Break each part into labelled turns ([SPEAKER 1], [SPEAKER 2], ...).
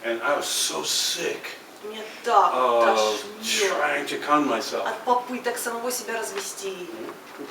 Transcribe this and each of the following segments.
[SPEAKER 1] And I was so sick
[SPEAKER 2] Меня так
[SPEAKER 1] of
[SPEAKER 2] тошнило
[SPEAKER 1] trying to calm myself.
[SPEAKER 2] от попыток самого себя развести.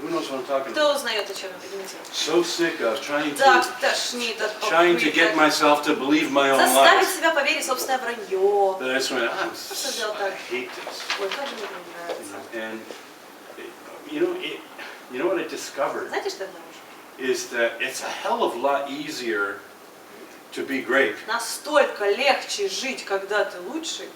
[SPEAKER 1] Who knows what I'm talking about?
[SPEAKER 2] Кто узнает, о чем я поднимаю?
[SPEAKER 1] So sick of
[SPEAKER 2] Так тошнит от
[SPEAKER 1] trying to get
[SPEAKER 2] попыток
[SPEAKER 1] myself to believe my own
[SPEAKER 2] заставить
[SPEAKER 1] lies.
[SPEAKER 2] себя поверить в собственное вранье.
[SPEAKER 1] But I just went,
[SPEAKER 2] Просто сделал так.
[SPEAKER 1] I hate this.
[SPEAKER 2] Ой, как же мне это не нравится.
[SPEAKER 1] And you know what I discovered
[SPEAKER 2] Знаете, что я обнаружила?
[SPEAKER 1] is that it's a hell of a lot easier to be great.
[SPEAKER 2] Настолько легче жить, когда ты лучший,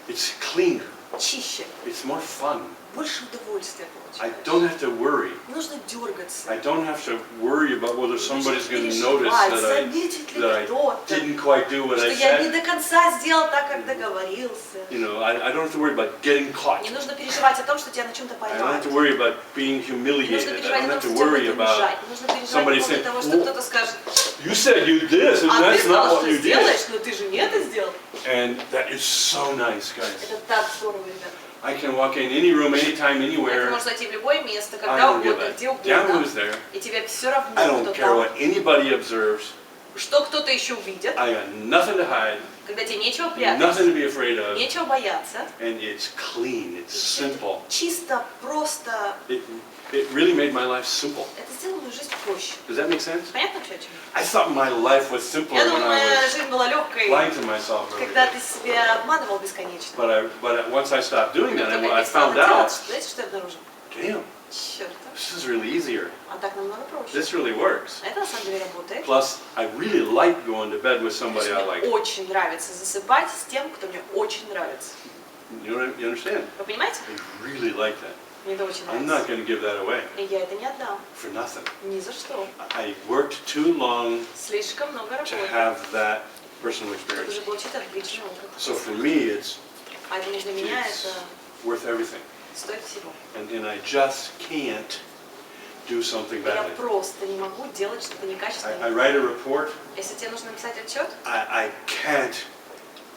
[SPEAKER 1] It's cleaner.
[SPEAKER 2] чище,
[SPEAKER 1] It's more fun.
[SPEAKER 2] больше удовольствия
[SPEAKER 1] I
[SPEAKER 2] получаешь.
[SPEAKER 1] don't have to worry.
[SPEAKER 2] Не нужно дергаться.
[SPEAKER 1] I don't have to worry about whether
[SPEAKER 2] Не
[SPEAKER 1] somebody's
[SPEAKER 2] нужно
[SPEAKER 1] going to notice
[SPEAKER 2] переживать,
[SPEAKER 1] that
[SPEAKER 2] заметит ли
[SPEAKER 1] I
[SPEAKER 2] кто-то,
[SPEAKER 1] didn't quite do what
[SPEAKER 2] что
[SPEAKER 1] I
[SPEAKER 2] я не
[SPEAKER 1] said.
[SPEAKER 2] до конца сделал так, как договорился.
[SPEAKER 1] You know, I don't have to worry about getting caught.
[SPEAKER 2] Не нужно переживать о том, что тебя на чем-то
[SPEAKER 1] I don't have
[SPEAKER 2] поймают.
[SPEAKER 1] to worry about being
[SPEAKER 2] Не нужно
[SPEAKER 1] humiliated. I
[SPEAKER 2] переживать
[SPEAKER 1] don't
[SPEAKER 2] о
[SPEAKER 1] have
[SPEAKER 2] том,
[SPEAKER 1] to
[SPEAKER 2] что тебя
[SPEAKER 1] worry
[SPEAKER 2] будут
[SPEAKER 1] about
[SPEAKER 2] унижать. Не нужно переживать
[SPEAKER 1] somebody
[SPEAKER 2] по поводу
[SPEAKER 1] saying,
[SPEAKER 2] того, что
[SPEAKER 1] "Well,
[SPEAKER 2] кто-то скажет,
[SPEAKER 1] you said you did this, and
[SPEAKER 2] а ты
[SPEAKER 1] that's not
[SPEAKER 2] сказал,
[SPEAKER 1] what
[SPEAKER 2] что
[SPEAKER 1] you
[SPEAKER 2] сделаешь,
[SPEAKER 1] did."
[SPEAKER 2] но ты же не это сделал.
[SPEAKER 1] And that is so nice, guys.
[SPEAKER 2] Это так здорово, ребята.
[SPEAKER 1] I can walk in any room, anytime,
[SPEAKER 2] Ты
[SPEAKER 1] anywhere.
[SPEAKER 2] можешь зайти в любое место,
[SPEAKER 1] I
[SPEAKER 2] когда
[SPEAKER 1] don't give
[SPEAKER 2] угодно,
[SPEAKER 1] a
[SPEAKER 2] где
[SPEAKER 1] damn
[SPEAKER 2] угодно.
[SPEAKER 1] who's there.
[SPEAKER 2] И тебе все равно,
[SPEAKER 1] I don't
[SPEAKER 2] кто
[SPEAKER 1] care
[SPEAKER 2] там,
[SPEAKER 1] what anybody observes.
[SPEAKER 2] что кто-то еще увидит,
[SPEAKER 1] I got nothing to hide,
[SPEAKER 2] когда тебе нечего
[SPEAKER 1] nothing
[SPEAKER 2] прятать,
[SPEAKER 1] to be afraid of,
[SPEAKER 2] нечего бояться.
[SPEAKER 1] and it's clean, it's simple.
[SPEAKER 2] Чисто, просто,
[SPEAKER 1] It really made my life simple.
[SPEAKER 2] это сделало мою жизнь проще.
[SPEAKER 1] Does that make sense?
[SPEAKER 2] Понятно, что о чем?
[SPEAKER 1] I thought my life was simpler
[SPEAKER 2] Я
[SPEAKER 1] when
[SPEAKER 2] думаю,
[SPEAKER 1] I
[SPEAKER 2] моя
[SPEAKER 1] was
[SPEAKER 2] жизнь была легкой,
[SPEAKER 1] lying to myself every
[SPEAKER 2] когда
[SPEAKER 1] day.
[SPEAKER 2] ты себя обманывал бесконечно.
[SPEAKER 1] But once I stopped doing
[SPEAKER 2] Но
[SPEAKER 1] that,
[SPEAKER 2] когда
[SPEAKER 1] I
[SPEAKER 2] я стала
[SPEAKER 1] found
[SPEAKER 2] делать,
[SPEAKER 1] out,
[SPEAKER 2] знаете, что я обнаружил?
[SPEAKER 1] damn,
[SPEAKER 2] Черт,
[SPEAKER 1] this is really easier.
[SPEAKER 2] а так намного проще.
[SPEAKER 1] This really works.
[SPEAKER 2] Это на самом деле работает.
[SPEAKER 1] Plus, I really like going to bed with somebody I
[SPEAKER 2] Мне
[SPEAKER 1] like.
[SPEAKER 2] очень нравится засыпать с тем, кто мне очень нравится.
[SPEAKER 1] You understand?
[SPEAKER 2] Вы понимаете?
[SPEAKER 1] I really like that.
[SPEAKER 2] Мне это очень
[SPEAKER 1] I'm not
[SPEAKER 2] нравится.
[SPEAKER 1] going to give that away
[SPEAKER 2] И я это не отдам.
[SPEAKER 1] for nothing.
[SPEAKER 2] Ни за что.
[SPEAKER 1] I worked too long
[SPEAKER 2] Слишком много
[SPEAKER 1] to
[SPEAKER 2] работы.
[SPEAKER 1] have that personal
[SPEAKER 2] Чтобы
[SPEAKER 1] experience.
[SPEAKER 2] уже получить отличный опыт.
[SPEAKER 1] So for me, it's
[SPEAKER 2] Поэтому для меня это
[SPEAKER 1] worth everything.
[SPEAKER 2] стоит всего.
[SPEAKER 1] And I just can't do something
[SPEAKER 2] Я
[SPEAKER 1] badly.
[SPEAKER 2] просто не могу делать что-то
[SPEAKER 1] I
[SPEAKER 2] некачественное.
[SPEAKER 1] write a report.
[SPEAKER 2] Если тебе нужно написать отчет,
[SPEAKER 1] I can't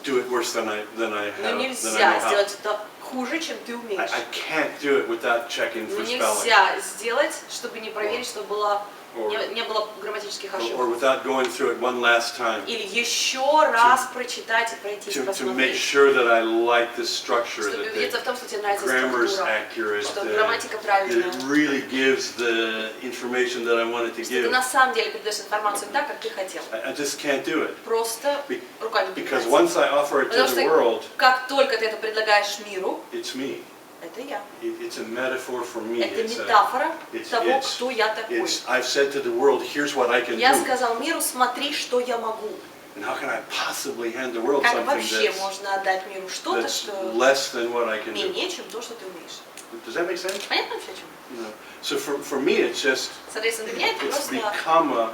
[SPEAKER 1] do it worse than I
[SPEAKER 2] но
[SPEAKER 1] know
[SPEAKER 2] нельзя
[SPEAKER 1] how.
[SPEAKER 2] сделать это хуже, чем ты
[SPEAKER 1] I
[SPEAKER 2] умеешь.
[SPEAKER 1] can't do it without checking
[SPEAKER 2] Но
[SPEAKER 1] for spelling.
[SPEAKER 2] нельзя сделать, чтобы не проверить, чтобы было,
[SPEAKER 1] Or,
[SPEAKER 2] не было грамматических
[SPEAKER 1] or
[SPEAKER 2] ошибок.
[SPEAKER 1] without going through it one last time.
[SPEAKER 2] Или еще раз прочитать и пройтись,
[SPEAKER 1] To make
[SPEAKER 2] посмотреть.
[SPEAKER 1] sure that I like the structure,
[SPEAKER 2] Чтобы
[SPEAKER 1] that
[SPEAKER 2] убедиться в том, что тебе нравится
[SPEAKER 1] grammar is
[SPEAKER 2] структура,
[SPEAKER 1] accurate,
[SPEAKER 2] что
[SPEAKER 1] that
[SPEAKER 2] грамматика
[SPEAKER 1] it
[SPEAKER 2] правильная,
[SPEAKER 1] really gives the information that I wanted to
[SPEAKER 2] что ты
[SPEAKER 1] give.
[SPEAKER 2] на самом деле передаешь информацию так, как ты хотел.
[SPEAKER 1] I just can't do it.
[SPEAKER 2] Просто руками
[SPEAKER 1] Because
[SPEAKER 2] поднимать.
[SPEAKER 1] once I offer it to
[SPEAKER 2] Потому
[SPEAKER 1] the
[SPEAKER 2] что
[SPEAKER 1] world,
[SPEAKER 2] как только ты это предлагаешь миру,
[SPEAKER 1] it's me.
[SPEAKER 2] это я.
[SPEAKER 1] It's a metaphor for me.
[SPEAKER 2] Это
[SPEAKER 1] It's
[SPEAKER 2] метафора того,
[SPEAKER 1] it's-
[SPEAKER 2] кто я такой.
[SPEAKER 1] I've said to the world, here's what I can
[SPEAKER 2] Я
[SPEAKER 1] do.
[SPEAKER 2] сказал миру, смотри, что я могу.
[SPEAKER 1] And how can I possibly hand the world
[SPEAKER 2] Как
[SPEAKER 1] something
[SPEAKER 2] вообще
[SPEAKER 1] that's
[SPEAKER 2] можно отдать миру что-то, что
[SPEAKER 1] less than what I can do?
[SPEAKER 2] менее, чем то, что ты умеешь?
[SPEAKER 1] Does that make sense?
[SPEAKER 2] Понятно вообще, о чем?
[SPEAKER 1] You know, so for me, it's just,
[SPEAKER 2] Соответственно, для меня это
[SPEAKER 1] it's
[SPEAKER 2] просто
[SPEAKER 1] become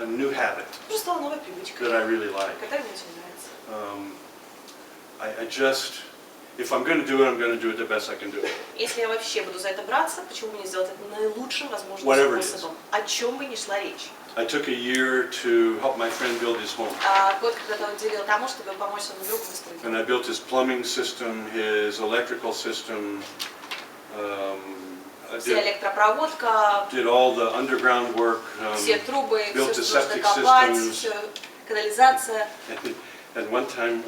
[SPEAKER 1] a new habit
[SPEAKER 2] стала новая привычка,
[SPEAKER 1] that I really like.
[SPEAKER 2] которая мне очень нравится.
[SPEAKER 1] I just, if I'm going to do it, I'm going to do it the best I can do.
[SPEAKER 2] Если я вообще буду за это браться, почему бы не сделать это наилучшим возможным
[SPEAKER 1] Whatever it is.
[SPEAKER 2] способом? О чем бы ни шла речь.
[SPEAKER 1] I took a year to help my friend build his home.
[SPEAKER 2] Год когда-то он уделил тому, чтобы помочь своему другу выстроить
[SPEAKER 1] And
[SPEAKER 2] дом.
[SPEAKER 1] I built his plumbing system, his electrical system, I
[SPEAKER 2] Вся электропроводка,
[SPEAKER 1] did all the underground work.
[SPEAKER 2] все трубы,
[SPEAKER 1] built
[SPEAKER 2] все,
[SPEAKER 1] the
[SPEAKER 2] что нужно
[SPEAKER 1] septic
[SPEAKER 2] копать,
[SPEAKER 1] systems.
[SPEAKER 2] все, канализация.
[SPEAKER 1] And one time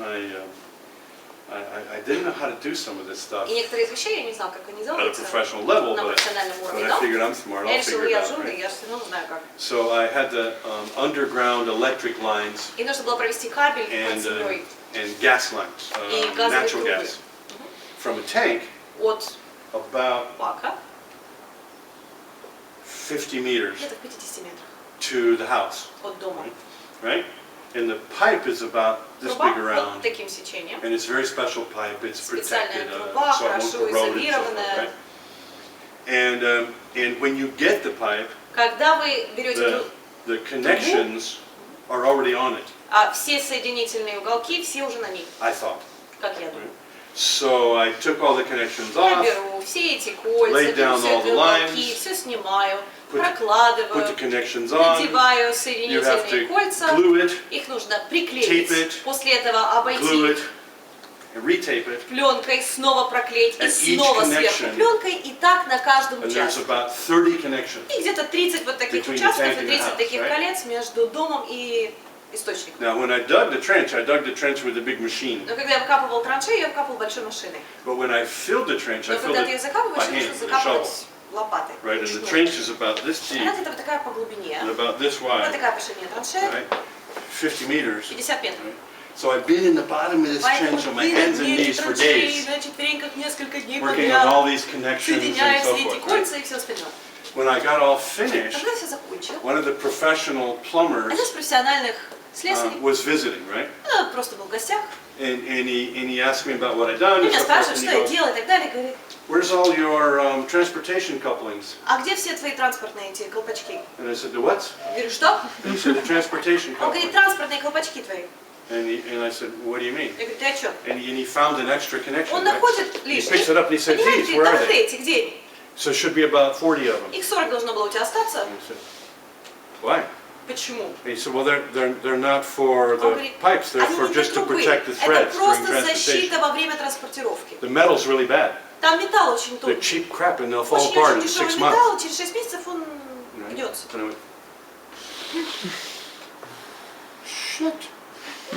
[SPEAKER 1] I didn't know how to do some of this stuff
[SPEAKER 2] И некоторые из вещей я не знал, как они
[SPEAKER 1] at a
[SPEAKER 2] делаются
[SPEAKER 1] professional level,
[SPEAKER 2] на
[SPEAKER 1] but
[SPEAKER 2] профессиональном
[SPEAKER 1] I
[SPEAKER 2] уровне, но
[SPEAKER 1] figured I'm smart,
[SPEAKER 2] я
[SPEAKER 1] I'll
[SPEAKER 2] решила,
[SPEAKER 1] figure it
[SPEAKER 2] я
[SPEAKER 1] out.
[SPEAKER 2] журный,
[SPEAKER 1] Right?
[SPEAKER 2] я все равно знаю как.
[SPEAKER 1] So I had the underground electric lines
[SPEAKER 2] И нужно было провести кабель под
[SPEAKER 1] and,
[SPEAKER 2] землей
[SPEAKER 1] and gas lines,
[SPEAKER 2] и газовые
[SPEAKER 1] natural
[SPEAKER 2] трубы
[SPEAKER 1] gas, from a tank
[SPEAKER 2] от
[SPEAKER 1] about
[SPEAKER 2] бака
[SPEAKER 1] 50 meters
[SPEAKER 2] где-то в 50 метрах
[SPEAKER 1] to the house,
[SPEAKER 2] от дома.
[SPEAKER 1] right? And the pipe is about this
[SPEAKER 2] Труба
[SPEAKER 1] big
[SPEAKER 2] вот
[SPEAKER 1] around,
[SPEAKER 2] таким сечением.
[SPEAKER 1] and it's very special pipe. It's
[SPEAKER 2] Специальная
[SPEAKER 1] protected,
[SPEAKER 2] труба,
[SPEAKER 1] so it won't
[SPEAKER 2] хорошо
[SPEAKER 1] corrode and so forth,
[SPEAKER 2] изолированная.
[SPEAKER 1] right? And when you get the pipe,
[SPEAKER 2] Когда вы берете
[SPEAKER 1] the connections are already on it,
[SPEAKER 2] все соединительные уголки, все уже на ней,
[SPEAKER 1] I thought.
[SPEAKER 2] как я думаю.
[SPEAKER 1] So I took all the connections
[SPEAKER 2] Я
[SPEAKER 1] off,
[SPEAKER 2] беру все эти кольца,
[SPEAKER 1] laid
[SPEAKER 2] беру
[SPEAKER 1] down
[SPEAKER 2] все
[SPEAKER 1] all
[SPEAKER 2] эти
[SPEAKER 1] the
[SPEAKER 2] уголки,
[SPEAKER 1] lines,
[SPEAKER 2] все снимаю,
[SPEAKER 1] put the
[SPEAKER 2] прокладываю,
[SPEAKER 1] connections on,
[SPEAKER 2] надеваю
[SPEAKER 1] you have
[SPEAKER 2] соединительные
[SPEAKER 1] to
[SPEAKER 2] кольца,
[SPEAKER 1] glue it,
[SPEAKER 2] их нужно
[SPEAKER 1] tape
[SPEAKER 2] приклеить,
[SPEAKER 1] it,
[SPEAKER 2] после этого
[SPEAKER 1] glue
[SPEAKER 2] обойти
[SPEAKER 1] it, and retape it,
[SPEAKER 2] пленкой, снова проклеить и
[SPEAKER 1] And each
[SPEAKER 2] снова сверху
[SPEAKER 1] connection-
[SPEAKER 2] пленкой, и так на каждом
[SPEAKER 1] and there's
[SPEAKER 2] участке.
[SPEAKER 1] about 30 connections.
[SPEAKER 2] И где-то 30 вот таких
[SPEAKER 1] Between the
[SPEAKER 2] участков
[SPEAKER 1] tank
[SPEAKER 2] и
[SPEAKER 1] and the
[SPEAKER 2] 30
[SPEAKER 1] house,
[SPEAKER 2] таких
[SPEAKER 1] right?
[SPEAKER 2] колец между домом и источник.
[SPEAKER 1] Now, when I dug the trench with a big machine.
[SPEAKER 2] Но когда я выкапывал траншею, я выкапывал большой машиной.
[SPEAKER 1] But when I filled the trench, I
[SPEAKER 2] Но
[SPEAKER 1] filled
[SPEAKER 2] когда ты ее
[SPEAKER 1] it
[SPEAKER 2] закапываешь,
[SPEAKER 1] by
[SPEAKER 2] нужно
[SPEAKER 1] hand with a shovel.
[SPEAKER 2] закапывать лопатой.
[SPEAKER 1] Right, and the trench is about this deep
[SPEAKER 2] Она где-то вот такая по глубине.
[SPEAKER 1] and about this
[SPEAKER 2] Вот
[SPEAKER 1] wide,
[SPEAKER 2] такая по ширине траншея.
[SPEAKER 1] right? 50 meters.
[SPEAKER 2] 50 метров.
[SPEAKER 1] Right? So I've been in the bottom of this trench on my hands and knees for days,
[SPEAKER 2] на четвереньках несколько дней
[SPEAKER 1] working on
[SPEAKER 2] подряд,
[SPEAKER 1] all these connections and
[SPEAKER 2] соединяя
[SPEAKER 1] so
[SPEAKER 2] все эти
[SPEAKER 1] forth. Right?
[SPEAKER 2] кольца и все остальное.
[SPEAKER 1] When I got all finished,
[SPEAKER 2] Когда я все закончил,
[SPEAKER 1] one of the professional plumbers
[SPEAKER 2] один из профессиональных слесарей
[SPEAKER 1] was visiting, right?
[SPEAKER 2] просто был в гостях,
[SPEAKER 1] And he asked me about what I'd done.
[SPEAKER 2] и
[SPEAKER 1] And
[SPEAKER 2] меня
[SPEAKER 1] so forth,
[SPEAKER 2] спрашивает,
[SPEAKER 1] and
[SPEAKER 2] что
[SPEAKER 1] he
[SPEAKER 2] я
[SPEAKER 1] goes,
[SPEAKER 2] делаю и так далее, говорит,
[SPEAKER 1] "Where's all your transportation couplings?"
[SPEAKER 2] а где все твои транспортные эти колпачки?
[SPEAKER 1] And I said, "The what?"
[SPEAKER 2] Я говорю, что?
[SPEAKER 1] He said, "The transportation
[SPEAKER 2] Он говорит,
[SPEAKER 1] couplings."
[SPEAKER 2] транспортные колпачки твои.
[SPEAKER 1] And I said, "What do you mean?"
[SPEAKER 2] Я говорю, ты о чем?
[SPEAKER 1] And he found an extra connection.
[SPEAKER 2] Он
[SPEAKER 1] Right?
[SPEAKER 2] находит
[SPEAKER 1] He
[SPEAKER 2] лишний.
[SPEAKER 1] picks it up and he said,
[SPEAKER 2] Понимаете,
[SPEAKER 1] "These, where
[SPEAKER 2] да
[SPEAKER 1] are
[SPEAKER 2] вот
[SPEAKER 1] they?"
[SPEAKER 2] эти, где они?
[SPEAKER 1] So it should be about 40 of them.
[SPEAKER 2] Их 40 должно было у тебя остаться.
[SPEAKER 1] And I said, "Why?"
[SPEAKER 2] Почему?
[SPEAKER 1] And he said, "Well, they're not for
[SPEAKER 2] Он
[SPEAKER 1] the
[SPEAKER 2] говорит,
[SPEAKER 1] pipes. They're
[SPEAKER 2] они
[SPEAKER 1] for
[SPEAKER 2] не для
[SPEAKER 1] just to
[SPEAKER 2] трубы.
[SPEAKER 1] protect the
[SPEAKER 2] Это
[SPEAKER 1] threads during
[SPEAKER 2] просто
[SPEAKER 1] transportation.
[SPEAKER 2] защита во время транспортировки.
[SPEAKER 1] The metal's really bad.
[SPEAKER 2] Там металл очень
[SPEAKER 1] They're
[SPEAKER 2] тонкий.
[SPEAKER 1] cheap crap and they'll fall
[SPEAKER 2] Очень
[SPEAKER 1] apart in
[SPEAKER 2] дешевый
[SPEAKER 1] 6
[SPEAKER 2] металл,
[SPEAKER 1] months."
[SPEAKER 2] через 6 месяцев он
[SPEAKER 1] Right?
[SPEAKER 2] гнется.
[SPEAKER 1] And I went, "Shit."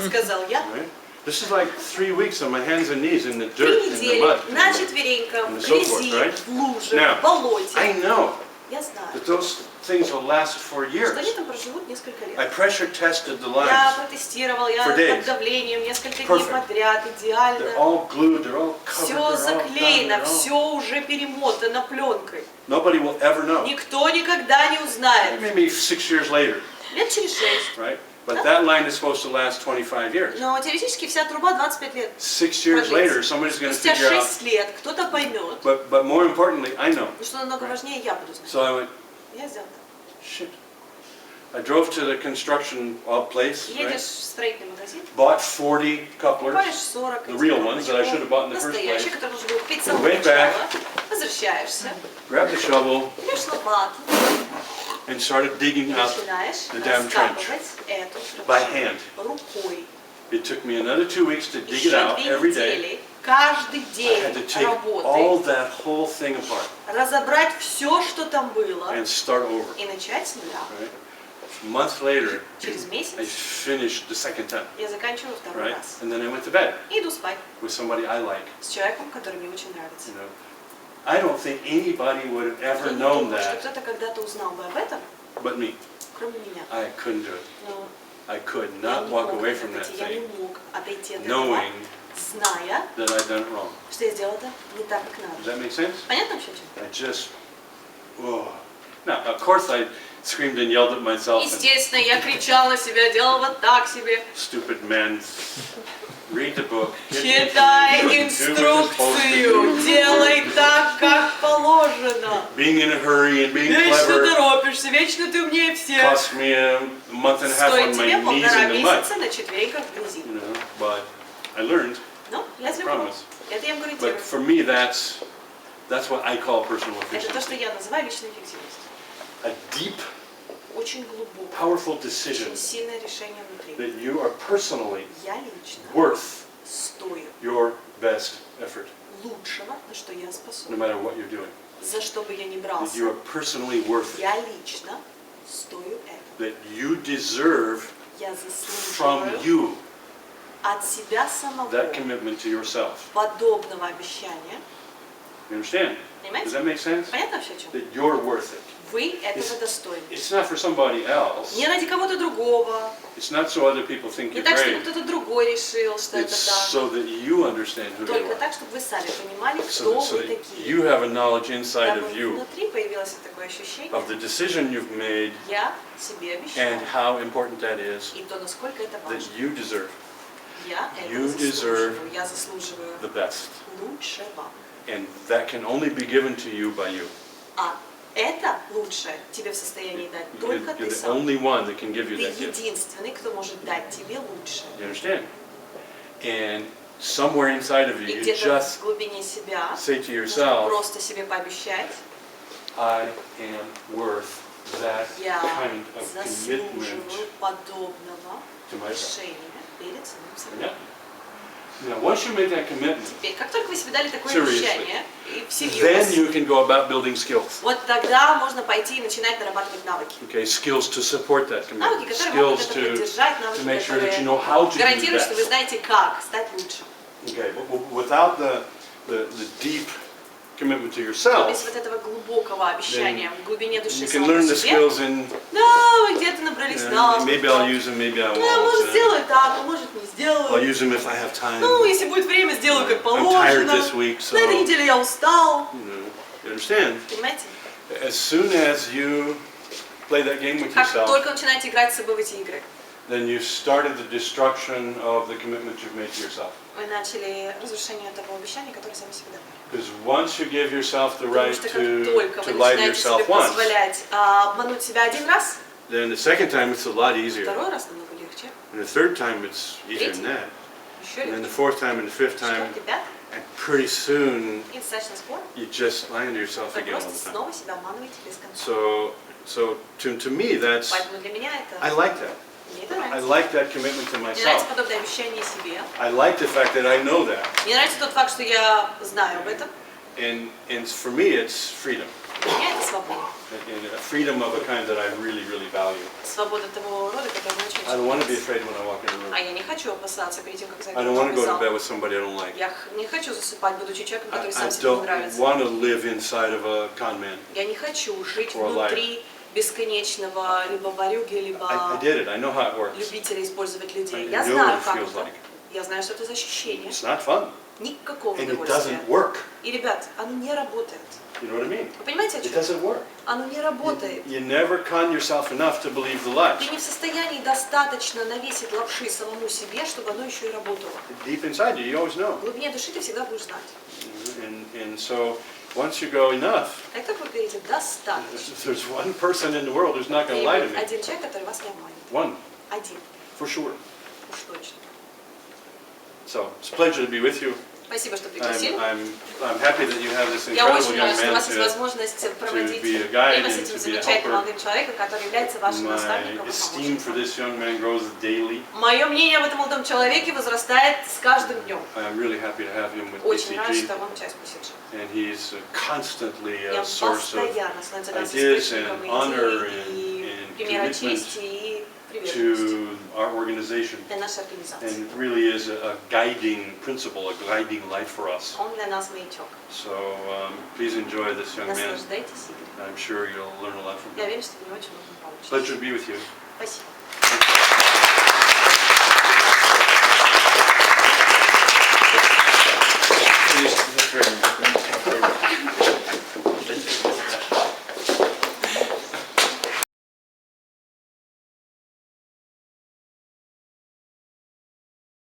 [SPEAKER 2] Сказал я.
[SPEAKER 1] Right? This is like 3 weeks on my hands and knees in the
[SPEAKER 2] 3
[SPEAKER 1] dirt, in the
[SPEAKER 2] недели
[SPEAKER 1] mud.
[SPEAKER 2] на четвереньках, в
[SPEAKER 1] and so forth,
[SPEAKER 2] грязи,
[SPEAKER 1] right?
[SPEAKER 2] в луже,
[SPEAKER 1] Now,
[SPEAKER 2] в болоте.
[SPEAKER 1] I know
[SPEAKER 2] Я знаю,
[SPEAKER 1] that those things will last for
[SPEAKER 2] что
[SPEAKER 1] years.
[SPEAKER 2] они там проживут несколько
[SPEAKER 1] I
[SPEAKER 2] лет.
[SPEAKER 1] pressure tested the
[SPEAKER 2] Я
[SPEAKER 1] lines.
[SPEAKER 2] протестировал, я
[SPEAKER 1] For days.
[SPEAKER 2] под давлением несколько дней
[SPEAKER 1] Perfect.
[SPEAKER 2] подряд,
[SPEAKER 1] They're
[SPEAKER 2] идеально.
[SPEAKER 1] all glued, they're all covered,
[SPEAKER 2] Все
[SPEAKER 1] they're all done,
[SPEAKER 2] заклеено,
[SPEAKER 1] they're all...
[SPEAKER 2] все уже перемотано пленкой.
[SPEAKER 1] Nobody will ever know.
[SPEAKER 2] Никто никогда не узнает.
[SPEAKER 1] Maybe 6 years later,
[SPEAKER 2] Лет через 6.
[SPEAKER 1] right? But that line is supposed to last 25 years.
[SPEAKER 2] Но теоретически вся труба 25 лет.
[SPEAKER 1] 6 years later, somebody's going to
[SPEAKER 2] Спустя
[SPEAKER 1] figure out.
[SPEAKER 2] 6 лет кто-то поймет.
[SPEAKER 1] But more importantly, I know.
[SPEAKER 2] И что намного важнее, я буду знать.
[SPEAKER 1] So I went,
[SPEAKER 2] Я сделал
[SPEAKER 1] shit. I drove to the construction place,
[SPEAKER 2] так. Едешь
[SPEAKER 1] right?
[SPEAKER 2] в строительный магазин,
[SPEAKER 1] Bought 40 couplers,
[SPEAKER 2] покупаешь 40
[SPEAKER 1] the real ones that I should have bought in the first
[SPEAKER 2] настоящие,
[SPEAKER 1] place.
[SPEAKER 2] которые нужно было купить с самого
[SPEAKER 1] Went back.
[SPEAKER 2] начала. Возвращаешься,
[SPEAKER 1] Grabbed the shovel,
[SPEAKER 2] берешь лопату,
[SPEAKER 1] and started digging up
[SPEAKER 2] начинаешь
[SPEAKER 1] the damn
[SPEAKER 2] раскапывать эту
[SPEAKER 1] by
[SPEAKER 2] траншею
[SPEAKER 1] hand.
[SPEAKER 2] рукой.
[SPEAKER 1] It took me another 2 weeks to dig it
[SPEAKER 2] Еще
[SPEAKER 1] out
[SPEAKER 2] 2
[SPEAKER 1] every day.
[SPEAKER 2] недели, каждый
[SPEAKER 1] I had
[SPEAKER 2] день
[SPEAKER 1] to take all
[SPEAKER 2] работы,
[SPEAKER 1] that whole thing apart
[SPEAKER 2] разобрать все, что там было,
[SPEAKER 1] and start over.
[SPEAKER 2] и начать с нуля.
[SPEAKER 1] Right? A month later,
[SPEAKER 2] Через
[SPEAKER 1] I
[SPEAKER 2] месяц
[SPEAKER 1] finished the second time.
[SPEAKER 2] я заканчиваю второй
[SPEAKER 1] Right?
[SPEAKER 2] раз.
[SPEAKER 1] And then I went to bed
[SPEAKER 2] И иду спать
[SPEAKER 1] with somebody I like.
[SPEAKER 2] с человеком, который мне очень нравится.
[SPEAKER 1] You know, I don't think anybody would have
[SPEAKER 2] Я
[SPEAKER 1] ever
[SPEAKER 2] не
[SPEAKER 1] known
[SPEAKER 2] думаю, что
[SPEAKER 1] that
[SPEAKER 2] кто-то когда-то узнал бы об этом,
[SPEAKER 1] but me.
[SPEAKER 2] кроме меня.
[SPEAKER 1] I couldn't do it.
[SPEAKER 2] Но
[SPEAKER 1] I could
[SPEAKER 2] я
[SPEAKER 1] not
[SPEAKER 2] не
[SPEAKER 1] walk
[SPEAKER 2] мог
[SPEAKER 1] away
[SPEAKER 2] от
[SPEAKER 1] from
[SPEAKER 2] этого
[SPEAKER 1] that
[SPEAKER 2] уйти, я не
[SPEAKER 1] thing
[SPEAKER 2] мог отойти от этого,
[SPEAKER 1] knowing
[SPEAKER 2] зная,
[SPEAKER 1] that I'd done it wrong.
[SPEAKER 2] что я сделал это не так, как
[SPEAKER 1] Does
[SPEAKER 2] надо.
[SPEAKER 1] that make sense?
[SPEAKER 2] Понятно вообще, о чем?
[SPEAKER 1] I just, whoa. Now, of course, I screamed and yelled at myself and
[SPEAKER 2] Естественно, я кричала на себя, делала вот так себе.
[SPEAKER 1] stupid men. Read the book.
[SPEAKER 2] Читай
[SPEAKER 1] Do what you're supposed to
[SPEAKER 2] инструкцию,
[SPEAKER 1] do.
[SPEAKER 2] делай так, как положено.
[SPEAKER 1] Being in a hurry and being
[SPEAKER 2] Вечно
[SPEAKER 1] clever
[SPEAKER 2] торопишься, вечно ты умнее всех.
[SPEAKER 1] cost me a month and a half
[SPEAKER 2] Стоит
[SPEAKER 1] on
[SPEAKER 2] тебе
[SPEAKER 1] my knees
[SPEAKER 2] 1,5
[SPEAKER 1] in the mud.
[SPEAKER 2] месяца на четвереньках в грязи.
[SPEAKER 1] You know, but I learned.
[SPEAKER 2] Ну, я сделала.
[SPEAKER 1] Promise.
[SPEAKER 2] Это я им
[SPEAKER 1] But
[SPEAKER 2] гарантирую.
[SPEAKER 1] for me, that's what I call personal
[SPEAKER 2] Это то, что
[SPEAKER 1] efficiency.
[SPEAKER 2] я называю личной эффективностью.
[SPEAKER 1] A deep,
[SPEAKER 2] Очень глубокое,
[SPEAKER 1] powerful decision
[SPEAKER 2] очень сильное решение внутри.
[SPEAKER 1] that you are personally
[SPEAKER 2] Я лично
[SPEAKER 1] worth
[SPEAKER 2] стою
[SPEAKER 1] your best effort,
[SPEAKER 2] лучшего, на что я
[SPEAKER 1] no
[SPEAKER 2] способна.
[SPEAKER 1] matter what you're doing.
[SPEAKER 2] За что бы я ни
[SPEAKER 1] That you
[SPEAKER 2] брался,
[SPEAKER 1] are personally worth it.
[SPEAKER 2] я лично стою это.
[SPEAKER 1] That you deserve
[SPEAKER 2] Я
[SPEAKER 1] from
[SPEAKER 2] заслуживаю
[SPEAKER 1] you
[SPEAKER 2] от себя самого
[SPEAKER 1] that commitment to yourself.
[SPEAKER 2] подобного обещания.
[SPEAKER 1] You understand? Does
[SPEAKER 2] Понимаете?
[SPEAKER 1] that make sense?
[SPEAKER 2] Понятно вообще, о чем?
[SPEAKER 1] That you're worth it.
[SPEAKER 2] Вы этого достойны.
[SPEAKER 1] It's not for somebody else.
[SPEAKER 2] Не ради кого-то другого.
[SPEAKER 1] It's not so other people think
[SPEAKER 2] Не
[SPEAKER 1] you're
[SPEAKER 2] так, чтобы
[SPEAKER 1] great.
[SPEAKER 2] кто-то другой решил, что
[SPEAKER 1] It's
[SPEAKER 2] это так.
[SPEAKER 1] so that you understand who you
[SPEAKER 2] Только
[SPEAKER 1] are.
[SPEAKER 2] так, чтобы вы сами понимали,
[SPEAKER 1] So
[SPEAKER 2] кто
[SPEAKER 1] that, so
[SPEAKER 2] вы
[SPEAKER 1] that
[SPEAKER 2] такие.
[SPEAKER 1] you have a knowledge inside
[SPEAKER 2] Дабы
[SPEAKER 1] of you
[SPEAKER 2] внутри появилось такое ощущение,
[SPEAKER 1] of the decision you've made
[SPEAKER 2] я себе обещаю.
[SPEAKER 1] and how important that is,
[SPEAKER 2] И то, насколько это
[SPEAKER 1] that
[SPEAKER 2] важно.
[SPEAKER 1] you deserve
[SPEAKER 2] Я это
[SPEAKER 1] you
[SPEAKER 2] заслуживаю.
[SPEAKER 1] deserve
[SPEAKER 2] Я заслуживаю
[SPEAKER 1] the best.
[SPEAKER 2] лучшего.
[SPEAKER 1] And that can only be given to you by you.
[SPEAKER 2] А это лучшее тебе в состоянии дать только
[SPEAKER 1] You're
[SPEAKER 2] ты
[SPEAKER 1] the
[SPEAKER 2] сам.
[SPEAKER 1] only one that can give you
[SPEAKER 2] Ты
[SPEAKER 1] that gift.
[SPEAKER 2] единственный, кто может дать тебе лучшее.
[SPEAKER 1] You understand? And somewhere inside of you,
[SPEAKER 2] И
[SPEAKER 1] you
[SPEAKER 2] где-то
[SPEAKER 1] just
[SPEAKER 2] в глубине себя
[SPEAKER 1] say to
[SPEAKER 2] нужно
[SPEAKER 1] yourself,
[SPEAKER 2] просто себе пообещать,
[SPEAKER 1] I am worth that
[SPEAKER 2] я
[SPEAKER 1] kind of commitment
[SPEAKER 2] заслуживаю подобного
[SPEAKER 1] to myself.
[SPEAKER 2] решения перед самим собой.
[SPEAKER 1] Yeah? Now, once you make that commitment,
[SPEAKER 2] Теперь, как только вы себе дали такое
[SPEAKER 1] Seriously.
[SPEAKER 2] обещание, и
[SPEAKER 1] then
[SPEAKER 2] всерьез,
[SPEAKER 1] you can go about building skills.
[SPEAKER 2] вот тогда можно пойти и начинать нарабатывать навыки.
[SPEAKER 1] Okay, skills to support that
[SPEAKER 2] Навыки,
[SPEAKER 1] commitment.
[SPEAKER 2] которые могут
[SPEAKER 1] Skills
[SPEAKER 2] это
[SPEAKER 1] to
[SPEAKER 2] поддержать,
[SPEAKER 1] make
[SPEAKER 2] навыки,
[SPEAKER 1] sure that you
[SPEAKER 2] которые
[SPEAKER 1] know how to do
[SPEAKER 2] гарантируют, что вы
[SPEAKER 1] best.
[SPEAKER 2] знаете, как стать лучше.
[SPEAKER 1] Okay, but without the deep commitment to
[SPEAKER 2] Без
[SPEAKER 1] yourself,
[SPEAKER 2] вот этого глубокого обещания в глубине души
[SPEAKER 1] you can
[SPEAKER 2] самого
[SPEAKER 1] learn the
[SPEAKER 2] себе,
[SPEAKER 1] skills in,
[SPEAKER 2] да, вы где-то набрались
[SPEAKER 1] maybe I'll
[SPEAKER 2] навыков.
[SPEAKER 1] use them, maybe I
[SPEAKER 2] Да, может
[SPEAKER 1] won't.
[SPEAKER 2] сделаю так, а может не
[SPEAKER 1] I'll
[SPEAKER 2] сделаю.
[SPEAKER 1] use them if I have time.
[SPEAKER 2] Ну, если будет время, сделаю как
[SPEAKER 1] I'm tired
[SPEAKER 2] положено.
[SPEAKER 1] this week, so,
[SPEAKER 2] На этой неделе я устал.
[SPEAKER 1] you understand?
[SPEAKER 2] Понимаете?
[SPEAKER 1] As soon as you play that game with
[SPEAKER 2] Как
[SPEAKER 1] yourself,
[SPEAKER 2] только начинаете играть с собой в эти игры,
[SPEAKER 1] then you've started the destruction of the commitment you've made to yourself.
[SPEAKER 2] вы начали разрушение того обещания, которое сами себе дали.
[SPEAKER 1] Because once you give yourself the
[SPEAKER 2] Потому
[SPEAKER 1] right
[SPEAKER 2] что как только
[SPEAKER 1] to
[SPEAKER 2] вы
[SPEAKER 1] lie to
[SPEAKER 2] начинаете себе
[SPEAKER 1] yourself once,
[SPEAKER 2] позволять обмануть себя один раз,
[SPEAKER 1] then the second time it's a lot easier.
[SPEAKER 2] второй раз намного легче,
[SPEAKER 1] And the third time it's easier than that.
[SPEAKER 2] еще
[SPEAKER 1] And then the
[SPEAKER 2] легче.
[SPEAKER 1] fourth time and the fifth time,
[SPEAKER 2] Четвертый, пятый,
[SPEAKER 1] and pretty soon
[SPEAKER 2] и достаточно скоро
[SPEAKER 1] you just lie to yourself
[SPEAKER 2] вы
[SPEAKER 1] again all
[SPEAKER 2] просто
[SPEAKER 1] the time.
[SPEAKER 2] снова себя обманываете без конца.
[SPEAKER 1] So to me that's,
[SPEAKER 2] Поэтому для меня
[SPEAKER 1] I
[SPEAKER 2] это,
[SPEAKER 1] like that.
[SPEAKER 2] мне это
[SPEAKER 1] I
[SPEAKER 2] нравится.
[SPEAKER 1] like that commitment to
[SPEAKER 2] Мне нравится
[SPEAKER 1] myself.
[SPEAKER 2] подобное обещание себе.
[SPEAKER 1] I like the fact that I know that.
[SPEAKER 2] Мне нравится тот факт, что я знаю об этом.
[SPEAKER 1] And for me it's freedom.
[SPEAKER 2] Для меня это свобода.
[SPEAKER 1] And a freedom of a kind that I really, really value.
[SPEAKER 2] Свобода того рода, который мне
[SPEAKER 1] I don't want to be
[SPEAKER 2] очень
[SPEAKER 1] afraid when I walk in a
[SPEAKER 2] А
[SPEAKER 1] room.
[SPEAKER 2] я не хочу опасаться перед тем, как
[SPEAKER 1] I don't
[SPEAKER 2] зайду
[SPEAKER 1] want to
[SPEAKER 2] в
[SPEAKER 1] go to
[SPEAKER 2] зал.
[SPEAKER 1] bed with somebody I don't like.
[SPEAKER 2] Я не хочу засыпать, будучи человеком,
[SPEAKER 1] I
[SPEAKER 2] который сам себе не
[SPEAKER 1] don't
[SPEAKER 2] нравится.
[SPEAKER 1] want to live inside of a con man.
[SPEAKER 2] Я не хочу жить
[SPEAKER 1] Or a
[SPEAKER 2] внутри бесконечного либо ворюги, либо
[SPEAKER 1] I did it. I know how it works.
[SPEAKER 2] любителя использовать людей.
[SPEAKER 1] I
[SPEAKER 2] Я
[SPEAKER 1] know
[SPEAKER 2] знаю,
[SPEAKER 1] what it
[SPEAKER 2] как
[SPEAKER 1] feels
[SPEAKER 2] это.
[SPEAKER 1] like.
[SPEAKER 2] Я знаю, что это за ощущение.
[SPEAKER 1] It's not fun.
[SPEAKER 2] Никакого
[SPEAKER 1] And it
[SPEAKER 2] удовольствия.
[SPEAKER 1] doesn't work.
[SPEAKER 2] И, ребят, оно не работает.
[SPEAKER 1] You know what I mean?
[SPEAKER 2] Вы понимаете, о
[SPEAKER 1] It
[SPEAKER 2] чем?
[SPEAKER 1] doesn't work.
[SPEAKER 2] Оно не работает.
[SPEAKER 1] You never con yourself enough to believe the lie.
[SPEAKER 2] Ты не в состоянии достаточно навесить лапши самому себе, чтобы оно еще и работало.
[SPEAKER 1] Deep inside you always know.
[SPEAKER 2] В глубине души ты всегда будешь знать.
[SPEAKER 1] And so once you go enough,
[SPEAKER 2] Как только вы говорите «достаточно»,
[SPEAKER 1] there's one person in the world who's not going
[SPEAKER 2] и
[SPEAKER 1] to lie to
[SPEAKER 2] вот
[SPEAKER 1] me.
[SPEAKER 2] один человек, который вас не обманет.
[SPEAKER 1] One,
[SPEAKER 2] Один.
[SPEAKER 1] for sure.
[SPEAKER 2] Уж точно.
[SPEAKER 1] So it's a pleasure to be with you.
[SPEAKER 2] Спасибо, что пригласили.
[SPEAKER 1] I'm happy that you have this
[SPEAKER 2] Я
[SPEAKER 1] incredible
[SPEAKER 2] очень
[SPEAKER 1] young
[SPEAKER 2] рада, что у
[SPEAKER 1] man
[SPEAKER 2] вас есть
[SPEAKER 1] to
[SPEAKER 2] возможность проводить
[SPEAKER 1] be a guide
[SPEAKER 2] время с
[SPEAKER 1] and
[SPEAKER 2] этим
[SPEAKER 1] to be a
[SPEAKER 2] замечательным
[SPEAKER 1] helper.
[SPEAKER 2] молодым человеком, который является вашим наставником
[SPEAKER 1] My
[SPEAKER 2] и
[SPEAKER 1] esteem for
[SPEAKER 2] помощником.
[SPEAKER 1] this young man grows daily.
[SPEAKER 2] Мое мнение об этом молодом человеке возрастает с каждым днем.
[SPEAKER 1] I'm really happy to have him with
[SPEAKER 2] Очень рад,
[SPEAKER 1] PCG,
[SPEAKER 2] что он часть PCG.
[SPEAKER 1] and he's constantly
[SPEAKER 2] И
[SPEAKER 1] a
[SPEAKER 2] он
[SPEAKER 1] source of
[SPEAKER 2] постоянно становится для нас
[SPEAKER 1] ideas
[SPEAKER 2] источником
[SPEAKER 1] and honor
[SPEAKER 2] идей и
[SPEAKER 1] and
[SPEAKER 2] примера
[SPEAKER 1] commitment
[SPEAKER 2] чести и приверженности
[SPEAKER 1] to our organization,
[SPEAKER 2] для нашей организации.
[SPEAKER 1] and it really is a guiding principle, a guiding light for us.
[SPEAKER 2] Он для нас маячок.
[SPEAKER 1] So please enjoy this young man.
[SPEAKER 2] Наслаждайтесь, Игорь.
[SPEAKER 1] I'm sure you'll learn a lot from
[SPEAKER 2] Я
[SPEAKER 1] him.
[SPEAKER 2] верю, что вы очень много получите.
[SPEAKER 1] Pleasure to be with you.
[SPEAKER 2] Спасибо.